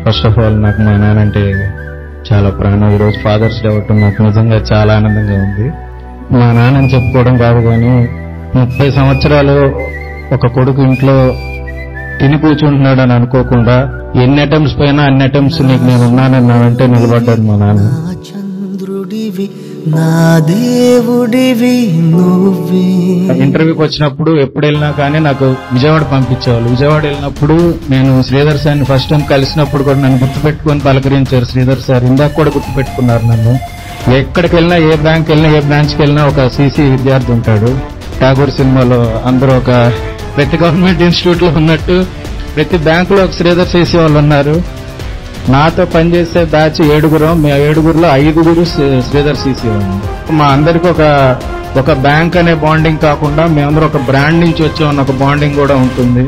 First of all నాకు మా నాన్న అంటే చాలా ప్రాణం. ఈరోజు ఫాదర్స్ డే అవ్వటం నాకు నిజంగా చాలా ఆనందంగా ఉంది. మా నాన్నని చెప్పుకోవడం కాదు కానీ 30 సంవత్సరాలు ఒక కొడుకు ఇంట్లో తిని కూర్చుంటున్నాడు అని అనుకోకుండా ఎన్ని అటెంప్ట్స్ పోయినా అన్ని అటెంప్ట్స్ నీకు నేను ఉన్నానన్నానంటే నిలబడ్డాడు మా నాన్న. నా దేవుడివి నువ్వే. ఇంటర్వ్యూకి వచ్చినప్పుడు ఎప్పుడు వెళ్ళినా కానీ నాకు విజయవాడ పంపించేవాళ్ళు. విజయవాడ వెళ్ళినప్పుడు నేను శ్రీధర్ సార్ని ఫస్ట్ టైం కలిసినప్పుడు కూడా నన్ను గుర్తుపెట్టుకొని పలకరించారు శ్రీధర్ సార్. ఇందాక కూడా గుర్తుపెట్టుకున్నారు నన్ను. ఎక్కడికి వెళ్ళినా, ఏ బ్యాంక్ వెళ్ళినా, ఏ బ్రాంచ్కి వెళ్ళినా ఒక సీసీ విద్యార్థి ఉంటాడు. ఠాగూర్ సినిమాలో అందరూ ఒక ప్రతి గవర్నమెంట్ ఇన్స్టిట్యూట్ లో ఉన్నట్టు ప్రతి బ్యాంకులో ఒక శ్రీధర్ సీసీ వాళ్ళు ఉన్నారు. నాతో పనిచేసే బ్యాచ్ 7 మేము 7లో 5 శ్రీధర్ సీసీ వాళ్ళు. మా అందరికి ఒక బ్యాంక్ అనే బాండింగ్ కాకుండా మేమందరూ ఒక బ్రాండ్ నుంచి వచ్చామన్న ఒక బాండింగ్ కూడా ఉంటుంది.